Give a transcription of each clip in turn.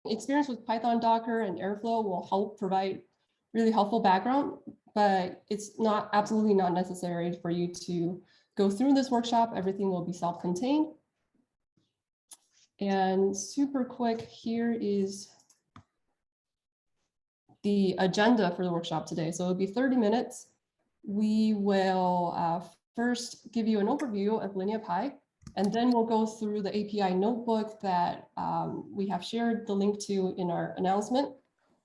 experience with Python, Docker, and Airflow will help provide really helpful background, but it's not absolutely not necessary for you to go through this workshop. Everything will be self-contained. And super quick, here is the agenda for the workshop today. So it'll be 30 minutes. We will first give you an overview of LineaPy, and then we'll go through the API notebook that we have shared the link to in our announcement.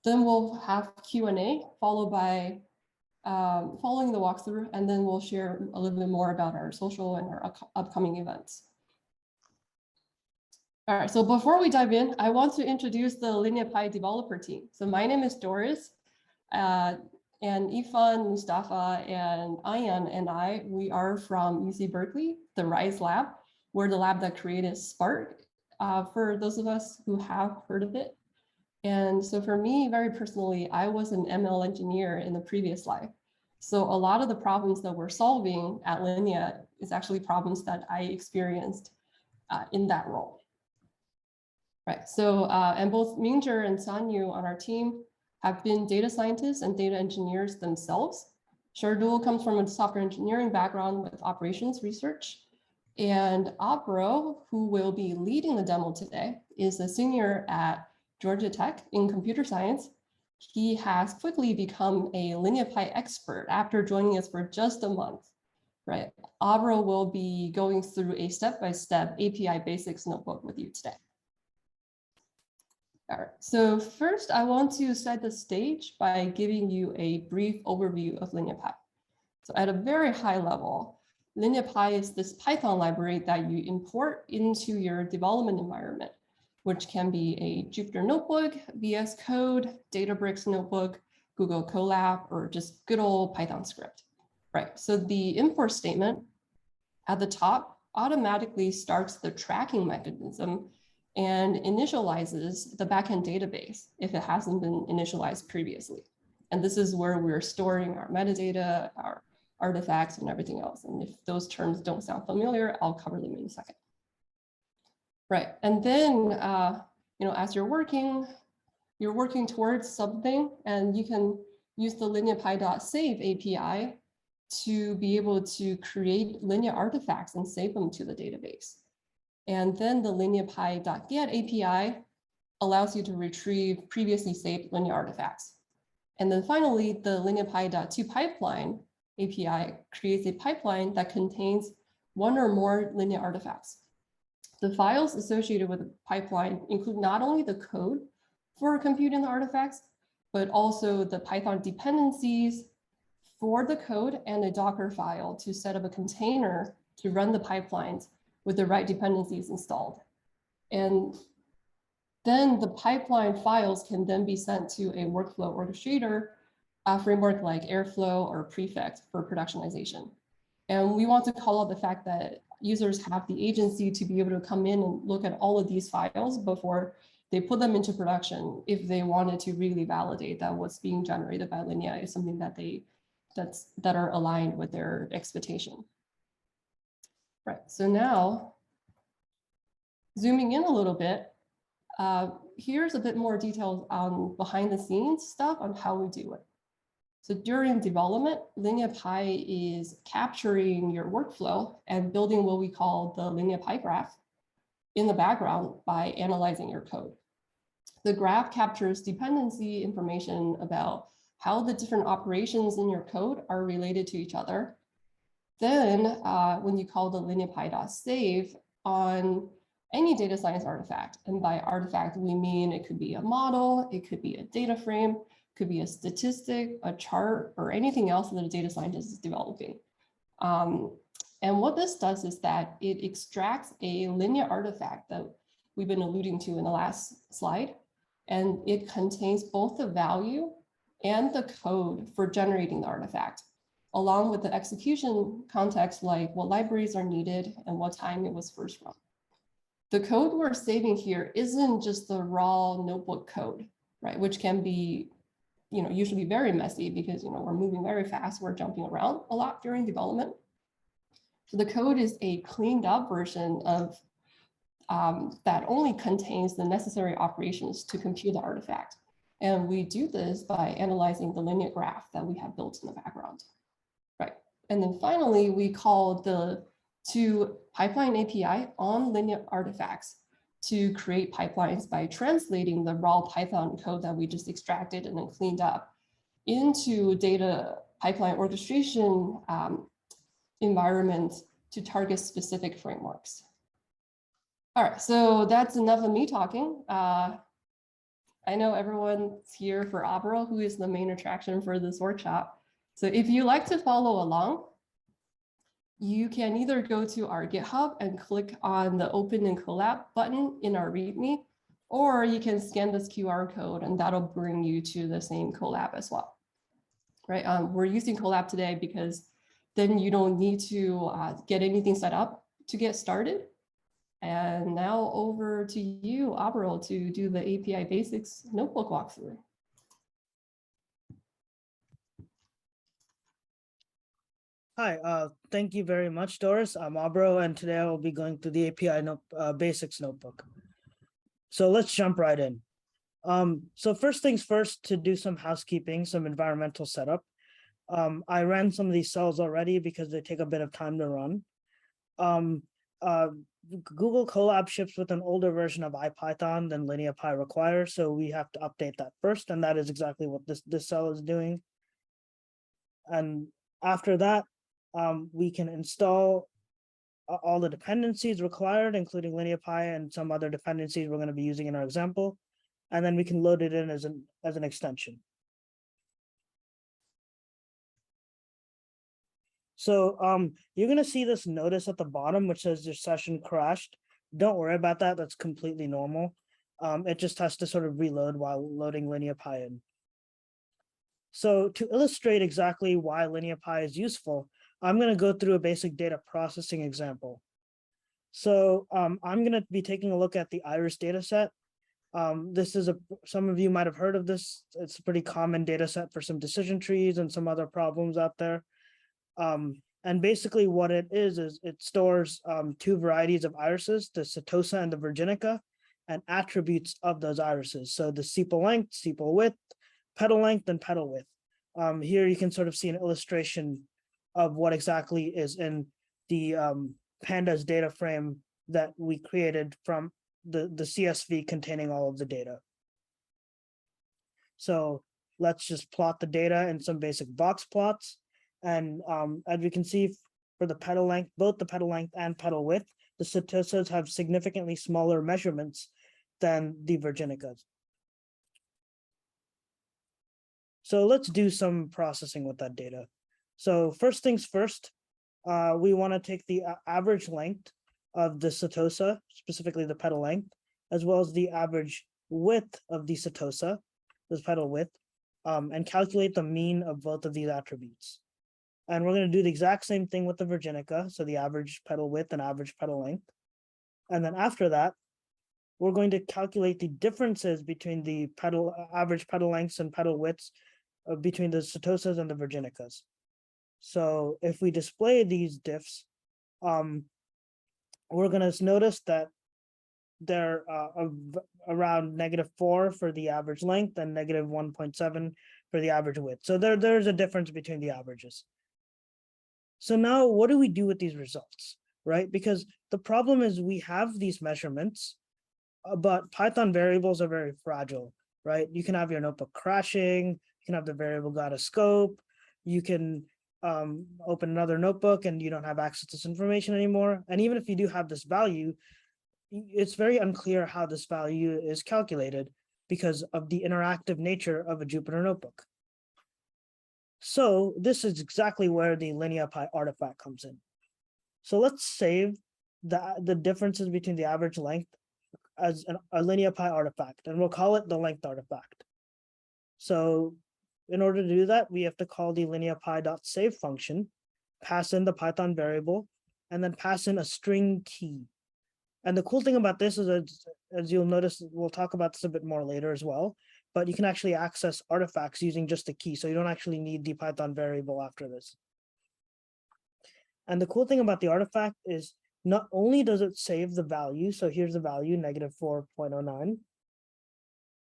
Then we'll have Q&A followed by following the walkthrough, and then we'll share a little bit more about our social and our upcoming events. All right, so before we dive in, I want to introduce the LineaPy developer team. So my name is Doris, and Ifan, Mustafa, and Ayan and I, we are from UC Berkeley, the RISE lab. We're the lab that created Spark, for those of us who have heard of it. And so for me, very personally, I was an ML engineer in the previous life. So a lot of the problems that we're solving at Linea is actually problems that I experienced in that role. Right, so and both Mingzhi and Sanyu on our team have been data scientists and data engineers themselves. Shardul comes from a software engineering background with operations research. And Abro, who will be leading the demo today, is a senior at Georgia Tech in computer science. He has quickly become a LineaPy expert after joining us for just a month. Right, Abro will be going through a step-by-step API basics notebook with you today. All right, so first I want to set the stage by giving you a brief overview of LineaPy. So at a very high level, LineaPy is this Python library that you import into your development environment, which can be a Jupyter notebook, VS Code, Databricks notebook, Google Collab, or just good old Python script. Right, so the import statement at the top automatically starts the tracking mechanism and initializes the backend database if it hasn't been initialized previously. And this is where we're storing our metadata, our artifacts, and everything else. And if those terms don't sound familiar, I'll cover them in a second. Right, and then as you're working towards something, and you can use the LineaPy.save API to be able to create linear artifacts and save them to the database. And then the LineaPy.get API allows you to retrieve previously saved linear artifacts. And then finally, the LineaPy.toPipeline API creates a pipeline that contains one or more linear artifacts. The files associated with the pipeline include not only the code for computing the artifacts, but also the Python dependencies for the code and a Docker file to set up a container to run the pipelines with the right dependencies installed. And then the pipeline files can then be sent to a workflow orchestrator framework like Airflow or Prefect for productionization. And we want to call out the fact that users have the agency to be able to come in and look at all of these files before they put them into production if they wanted to really validate that what's being generated by Linea is something that that are aligned with their expectation. Right, so now zooming in a little bit, here's a bit more details on behind the scenes stuff on how we do it. So during development, LineaPy is capturing your workflow and building what we call the LineaPy graph in the background by analyzing your code. The graph captures dependency information about how the different operations in your code are related to each other. Then when you call the LineaPy.save on any data science artifact, and by artifact, we mean it could be a model, it could be a data frame, could be a statistic, a chart, or anything else that a data scientist is developing. And what this does is that it extracts a linear artifact that we've been alluding to in the last slide, and it contains both the value and the code for generating the artifact, along with the execution context, like what libraries are needed and what time it was first run. The code we're saving here isn't just the raw notebook code, right? Which can be, usually very messy because, we're moving very fast. We're jumping around a lot during development. So the code is a cleaned up version of that only contains the necessary operations to compute the artifact. And we do this by analyzing the linear graph that we have built in the background, right? And then finally, we call the two pipeline API on linear artifacts to create pipelines by translating the raw Python code that we just extracted and then cleaned up into data pipeline orchestration environment to target specific frameworks. All right, so that's enough of me talking. I know everyone's here for Opera, who is the main attraction for this workshop. So if you like to follow along, you can either go to our GitHub and click on the Open and Collab button in our README, or you can scan this QR code and that'll bring you to the same Collab as well. Right? We're using Collab today because then you don't need to get anything set up to get started. And now over to you, Avril, to do the API Basics notebook walkthrough. Hi, thank you very much, Doris. I'm Abro, and today I will be going through the API Basics notebook. So let's jump right in. So first things first, to do some housekeeping, some environmental setup. I ran some of these cells already because they take a bit of time to run. Google Collab ships with an older version of IPython than LineaPy requires, so we have to update that first, and that is exactly what this cell is doing. And after that, we can install all the dependencies required, including LineaPy and some other dependencies we're going to be using in our example, and then we can load it in as an extension. So you're going to see this notice at the bottom, which says your session crashed. Don't worry about that. That's completely normal. It just has to sort of reload while loading LineaPy in. So to illustrate exactly why LineaPy is useful, I'm going to go through a basic data processing example. So I'm going to be taking a look at the iris data set. This is some of you might have heard of this. It's a pretty common data set for some decision trees and some other problems out there. And basically what it is it stores two varieties of irises, the setosa and the virginica, and attributes of those irises. So the sepal length, sepal width, petal length, and petal width. Here you can sort of see an illustration of what exactly is in the pandas data frame that we created from the CSV containing all of the data. So let's just plot the data in some basic box plots. And as we can see for the petal length, both the petal length and petal width, the setosas have significantly smaller measurements than the virginicas. So let's do some processing with that data. So first things first, we want to take the average length of the setosa, specifically the petal length, as well as the average width of the setosa, this petal width, and calculate the mean of both of these attributes. And we're going to do the exact same thing with the virginica, so the average petal width and average petal length. And then after that, we're going to calculate the differences between the average petal lengths and petal widths between the setosas and the virginicas. So if we display these diffs, we're going to notice that they're around -4 for the average length and -1.7 for the average width. So there's a difference between the averages. So now what do we do with these results, right? Because the problem is we have these measurements, but Python variables are very fragile, right? You can have your notebook crashing, you can have the variable got a scope, you can open another notebook and you don't have access to this information anymore. And even if you do have this value, it's very unclear how this value is calculated because of the interactive nature of a Jupyter notebook. So this is exactly where the LineaPy artifact comes in. So let's save the differences between the average length as a LineaPy artifact, and we'll call it the length artifact. So in order to do that, we have to call the LineaPy.save function, pass in the Python variable, and then pass in a string key. And the cool thing about this is, as you'll notice, we'll talk about this a bit more later as well, but you can actually access artifacts using just a key. So you don't actually need the Python variable after this. And the cool thing about the artifact is not only does it save the value, so here's the value, negative 4.09,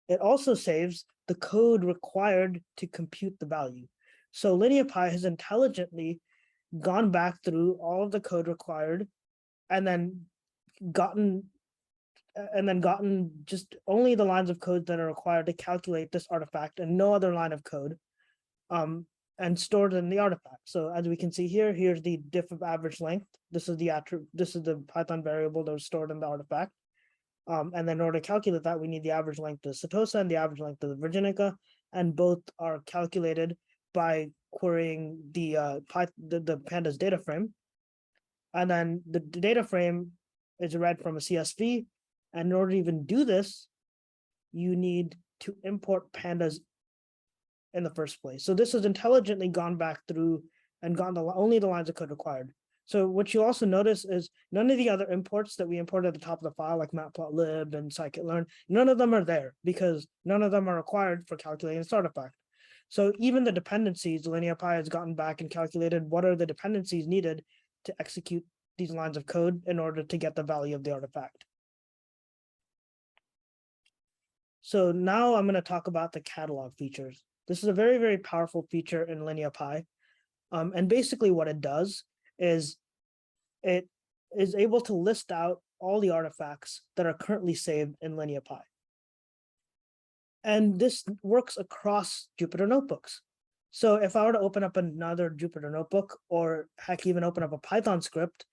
it also saves the code required to compute the value. So LineaPy has intelligently gone back through all of the code required and then gotten just only the lines of code that are required to calculate this artifact and no other line of code, and stored in the artifact. So as we can see here, here's the diff of average length. This is the Python variable that was stored in the artifact. And then in order to calculate that, we need the average length of Setosa and the average length of the Virginica, and both are calculated by querying the pandas data frame. And then the data frame is read from a CSV. And in order to even do this, you need to import pandas in the first place. So this has intelligently gone back through and gotten only the lines of code required. So what you also notice is none of the other imports that we imported at the top of the file, like matplotlib and scikit-learn, none of them are there because none of them are required for calculating this artifact. So even the dependencies, LineaPy has gotten back and calculated what are the dependencies needed to execute these lines of code in order to get the value of the artifact. So now I'm going to talk about the catalog features. This is a very, very powerful feature in LineaPy. And basically what it does is it is able to list out all the artifacts that are currently saved in LineaPy. And this works across Jupyter notebooks. So if I were to open up another Jupyter notebook, or heck, even open up a Python script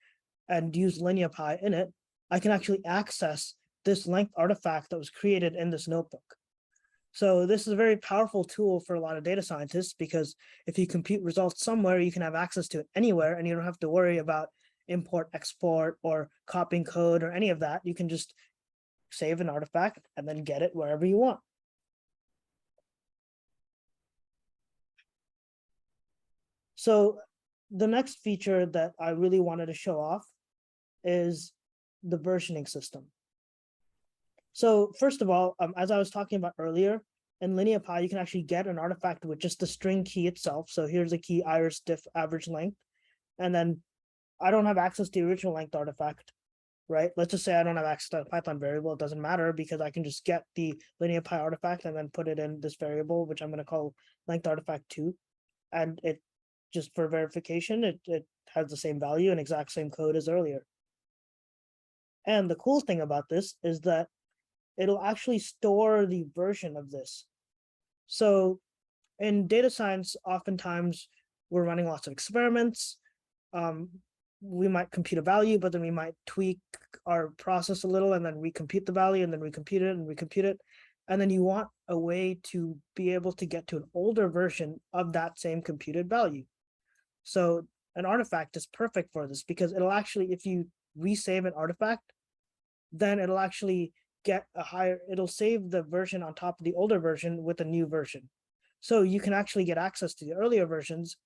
and use LineaPy in it, I can actually access this length artifact that was created in this notebook. So this is a very powerful tool for a lot of data scientists, because if you compute results somewhere, you can have access to it anywhere, and you don't have to worry about import, export, or copying code or any of that. You can just save an artifact and then get it wherever you want. So the next feature that I really wanted to show off is the versioning system. So first of all, as I was talking about earlier, in LineaPy, you can actually get an artifact with just the string key itself. So here's a key iris diff average length. And then I don't have access to the original length artifact, right? Let's just say I don't have access to a Python variable. It doesn't matter because I can just get the LineaPy artifact and then put it in this variable, which I'm going to call length artifact 2. And it just for verification, it has the same value and exact same code as earlier. And the cool thing about this is that it'll actually store the version of this. So in data science, oftentimes we're running lots of experiments. We might compute a value, but then we might tweak our process a little and then recompute the value and then recompute it and recompute it. And then you want a way to be able to get to an older version of that same computed value. So an artifact is perfect for this because it'll actually, if you resave an artifact, then it'll actually get a higher, it'll save the version on top of the older version with a new version. So you can actually get access to the earlier versions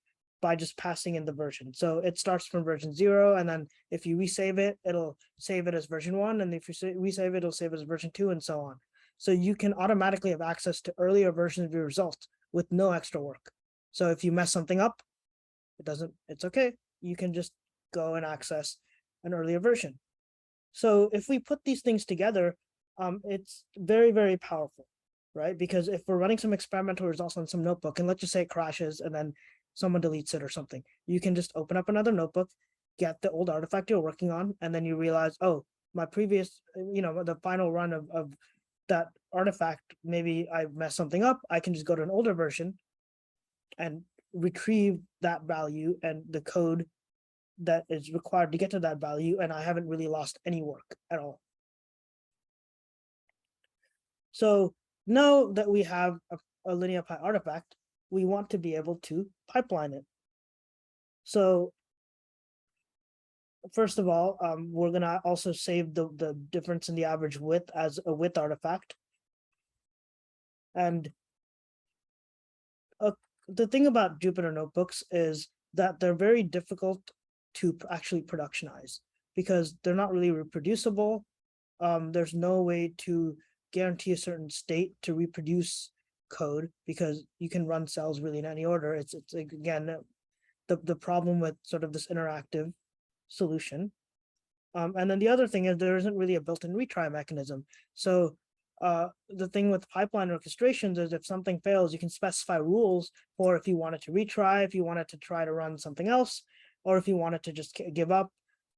by just passing in the version. So it starts from version 0, and then if you resave it, it'll save it as version 1, and if you resave it, it'll save it as version 2, and so on. So you can automatically have access to earlier versions of your results with no extra work. So if you mess something up, it's okay. You can just go and access an earlier version. So if we put these things together, it's very, very powerful, right? Because if we're running some experimental results on some notebook, and let's just say it crashes and then someone deletes it or something, you can just open up another notebook, get the old artifact you're working on, and then you realize, oh, my previous, the final run of that artifact, maybe I messed something up. I can just go to an older version and retrieve that value and the code that is required to get to that value, and I haven't really lost any work at all. So now that we have a LineaPy artifact, we want to be able to pipeline it. So first of all, we're going to also save the difference in the average width as a width artifact. And the thing about Jupyter notebooks is that they're very difficult to actually productionize because they're not really reproducible. There's no way to guarantee a certain state to reproduce code because you can run cells really in any order. It's again, the problem with sort of this interactive solution. And then the other thing is there isn't really a built-in retry mechanism. So the thing with pipeline orchestrations is if something fails, you can specify rules for if you wanted to retry, if you wanted to try to run something else, or if you wanted to just give up,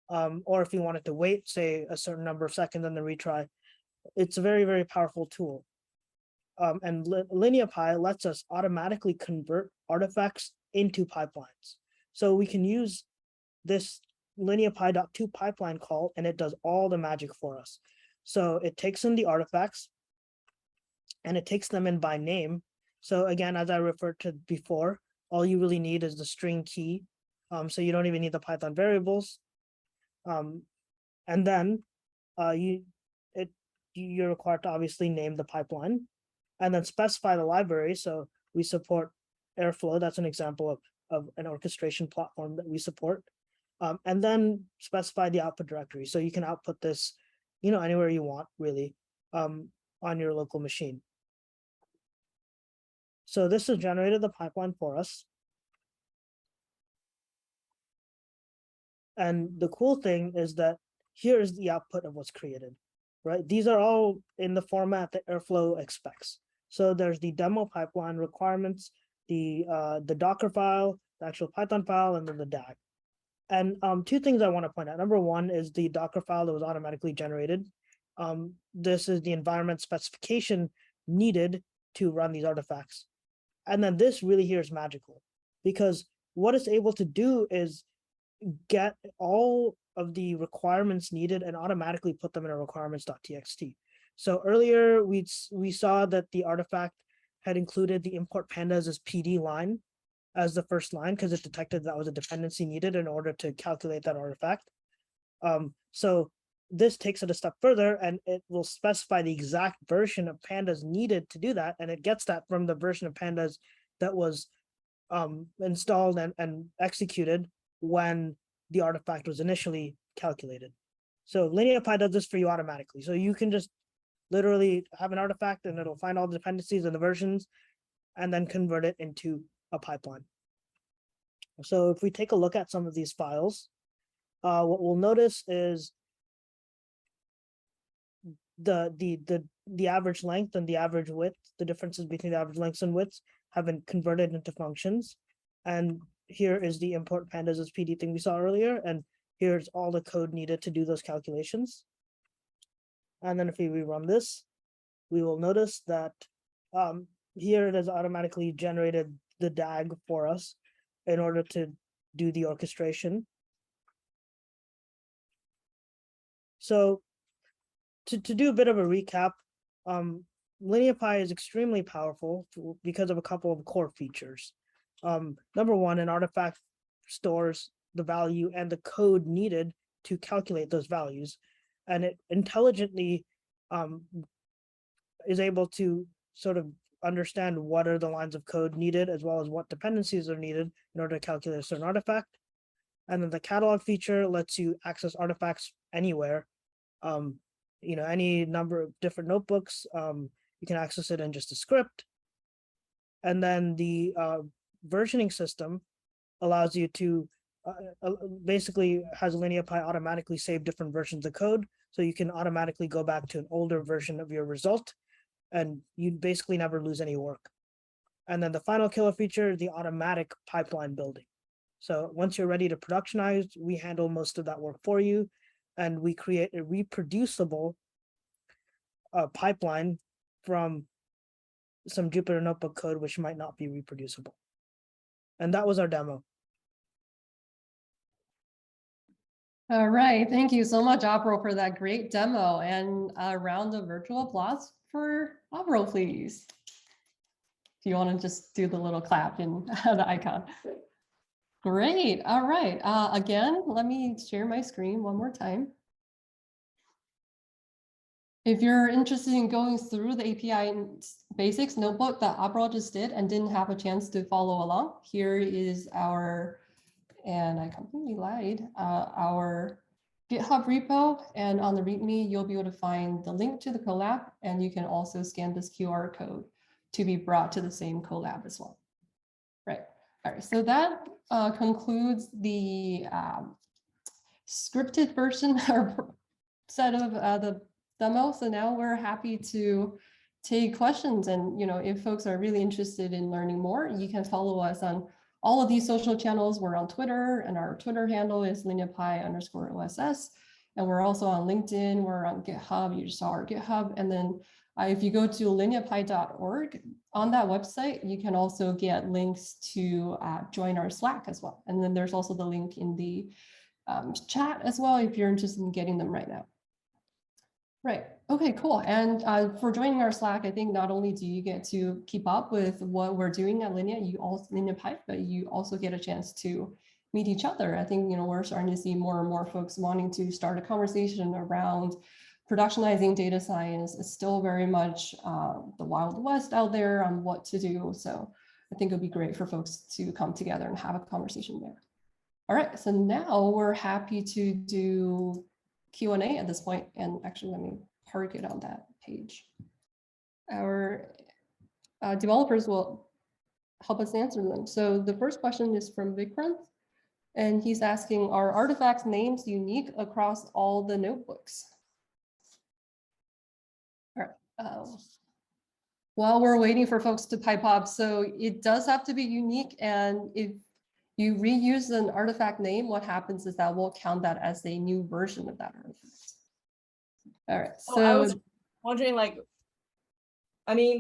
or if you wanted to wait, say, a certain number of seconds and then retry. It's a very, very powerful tool. And LineaPy lets us automatically convert artifacts into pipelines. So we can use this LineaPy.2 pipeline call, and it does all the magic for us. So it takes in the artifacts, and it takes them in by name. So again, as I referred to before, all you really need is the string key. So you don't even need the Python variables. And then you're required to obviously name the pipeline and then specify the library. So we support Airflow. That's an example of an orchestration platform that we support. And then specify the output directory. So you can output this, anywhere you want, really, on your local machine. So this has generated the pipeline for us. And the cool thing is that here is the output of what's created, right? These are all in the format that Airflow expects. So there's the demo pipeline requirements, the Docker file, the actual Python file, and then the DAG. And two things I want to point out. Number one is the Docker file that was automatically generated. This is the environment specification needed to run these artifacts. And then this really here is magical, because what it's able to do is get all of the requirements needed and automatically put them in a requirements.txt. So earlier we saw that the artifact had included the import pandas as PD line as the first line because it detected that was a dependency needed in order to calculate that artifact. So this takes it a step further, and it will specify the exact version of pandas needed to do that, and it gets that from the version of pandas that was installed and executed when the artifact was initially calculated. So LineaPy does this for you automatically. So you can just literally have an artifact and it'll find all the dependencies and the versions and then convert it into a pipeline. So if we take a look at some of these files, what we'll notice is the average length and the average width, the differences between the average lengths and widths have been converted into functions. And here is the import pandas as PD thing we saw earlier. And here's all the code needed to do those calculations. And then if we rerun this, we will notice that here it has automatically generated the DAG for us in order to do the orchestration. So to do a bit of a recap, LineaPy is extremely powerful because of a couple of core features. Number one, an artifact stores the value and the code needed to calculate those values, and it intelligently is able to sort of understand what are the lines of code needed as well as what dependencies are needed in order to calculate a certain artifact. And then the catalog feature lets you access artifacts anywhere. Any number of different notebooks, you can access it in just a script. And then the versioning system allows you to basically has LineaPy automatically save different versions of code. So you can automatically go back to an older version of your result and you basically never lose any work. And then the final killer feature, the automatic pipeline building. So once you're ready to productionize, we handle most of that work for you. And we create a reproducible pipeline from some Jupyter Notebook code, which might not be reproducible. And that was our demo. All right, thank you so much, Abro, for that great demo, and a round of virtual applause for Abro, please. If you want to just do the little clap and the icon. Great, all right. Again, let me share my screen one more time. If you're interested in going through the API basics notebook that Abro just did and didn't have a chance to follow along, here is our, and I completely lied, our GitHub repo. And on the README, you'll be able to find the link to the collab, and you can also scan this QR code to be brought to the same collab as well. Right. All right. So that concludes the scripted version or set of the demo. So now we're happy to take questions. And if folks are really interested in learning more, you can follow us on all of these social channels. We're on Twitter, and our Twitter handle is LineaPy_OSS. And we're also on LinkedIn. We're on GitHub. You just saw our GitHub. And then if you go to lineapy.org, on that website, you can also get links to join our Slack as well. And then there's also the link in the chat as well if you're interested in getting them right now. Right. Okay, cool. And for joining our Slack, I think not only do you get to keep up with what we're doing at LineaPy, but you also get a chance to meet each other. I think, we're starting to see more and more folks wanting to start a conversation around productionizing data science. Is still very much the Wild West out there on what to do. So I think it would be great for folks to come together and have a conversation there. All right, so now we're happy to do Q&A at this point. And actually, let me park it on that page. Our developers will help us answer them. So the first question is from Vikrant, and he's asking, are artifacts names unique across all the notebooks? All right. While we're waiting for folks to pipe up, so it does have to be unique, and if you reuse an artifact name, what happens is that we'll count that as a new version of that artifact. All right, so I was wondering,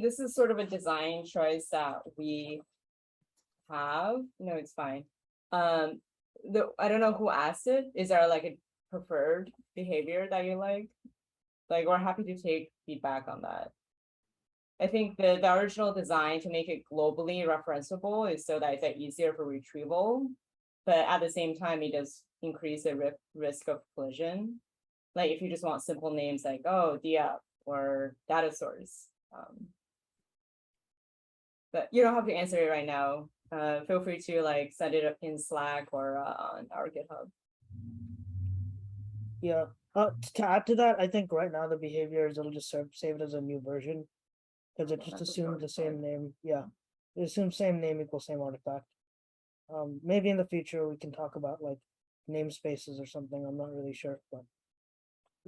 this is sort of a design choice that we have. No, it's fine. I don't know who asked it. Is there a preferred behavior that you like? We're happy to take feedback on that. I think the original design to make it globally referenceable is so that it's easier for retrieval, but at the same time, it does increase the risk of collision. If you just want simple names like, oh, DF or data source. But you don't have to answer it right now. Feel free to send it up in Slack or on our GitHub. Yeah. To add to that, I think right now the behavior is it'll just save it as a new version, because it just assumes the same name. Yeah, it assumes same name equals same artifact. Maybe in the future we can talk about namespaces or something. I'm not really sure, but.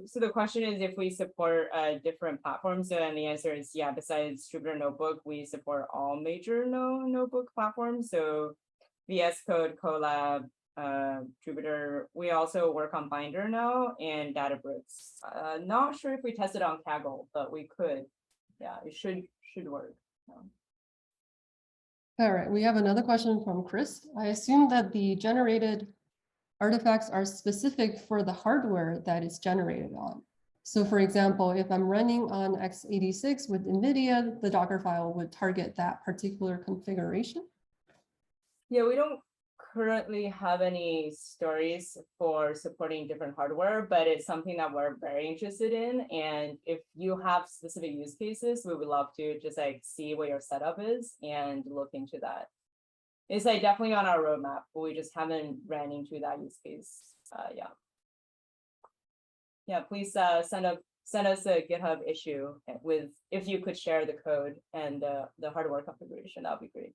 So the question is if we support different platforms, and the answer is yeah. Besides Jupyter Notebook, we support all major notebook platforms. So VS Code, Collab, Jupyter. We also work on Binder now and Databricks. Not sure if we tested on Kaggle, but we could. Yeah, it should work. All right, we have another question from Chris. I assume that the generated artifacts are specific for the hardware that it's generated on. So for example, if I'm running on x86 with NVIDIA, the Docker file would target that particular configuration. Yeah, we don't currently have any stories for supporting different hardware, but it's something that we're very interested in. And if you have specific use cases, we would love to just see what your setup is and look into that. It's definitely on our roadmap, but we just haven't ran into that use case. Yeah, please send us a GitHub issue with if you could share the code and the hardware configuration. That would be great.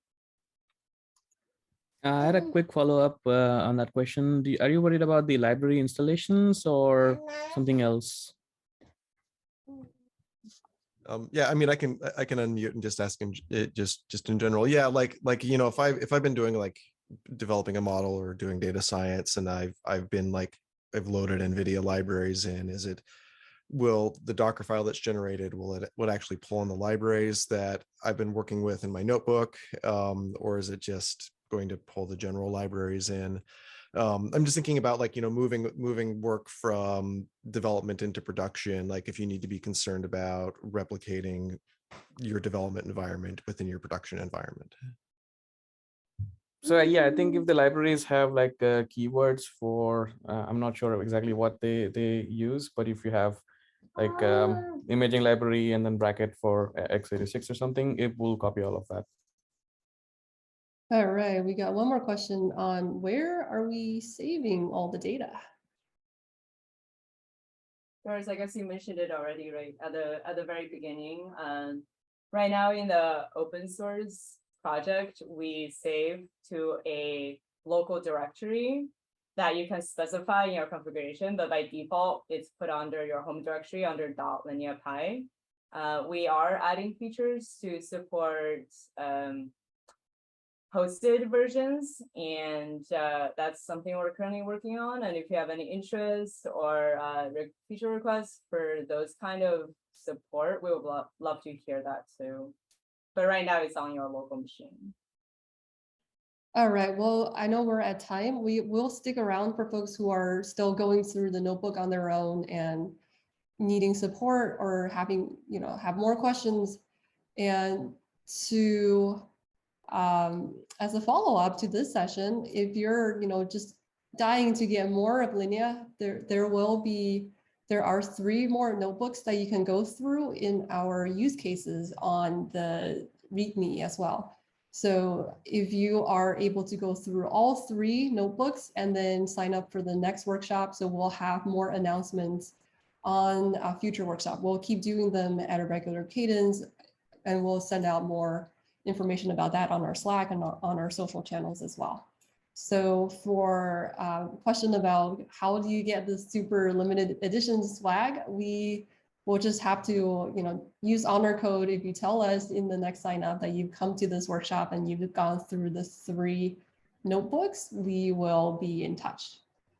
I had a quick follow-up on that question. Are you worried about the library installations or something else? Yeah, I mean, I can unmute and just ask him just in general. Yeah, if I've been doing developing a model or doing data science, and I've been I've loaded NVIDIA libraries in, will the Docker file that's generated, will it actually pull in the libraries that I've been working with in my notebook, or is it just going to pull the general libraries in? I'm just thinking about moving work from development into production, if you need to be concerned about replicating your development environment within your production environment. So yeah, I think if the libraries have keywords for, I'm not sure exactly what they use, but if you have imaging library and then bracket for x86 or something, it will copy all of that. All right, we got one more question on where are we saving all the data? Whereas I guess you mentioned it already, right? At the very beginning. Right now in the open source project, we save to a local directory that you can specify in your configuration, but by default, it's put under your home directory under .lineapy. We are adding features to support hosted versions, and that's something we're currently working on. And if you have any interest or feature requests for those kind of support, we would love to hear that too. But right now it's on your local machine. All right, well, I know we're at time. We will stick around for folks who are still going through the notebook on their own and needing support or having, have more questions. And to as a follow-up to this session, if you're, just dying to get more of Linea, there are 3 more notebooks that you can go through in our use cases on the README as well. So if you are able to go through all 3 notebooks and then sign up for the next workshop, so we'll have more announcements on a future workshop. We'll keep doing them at a regular cadence, and we'll send out more information about that on our Slack and on our social channels as well. So for a question about how do you get this super limited edition swag, we will just have to, use honor code. If you tell us in the next sign up that you've come to this workshop and you've gone through the 3 notebooks, we will be in touch.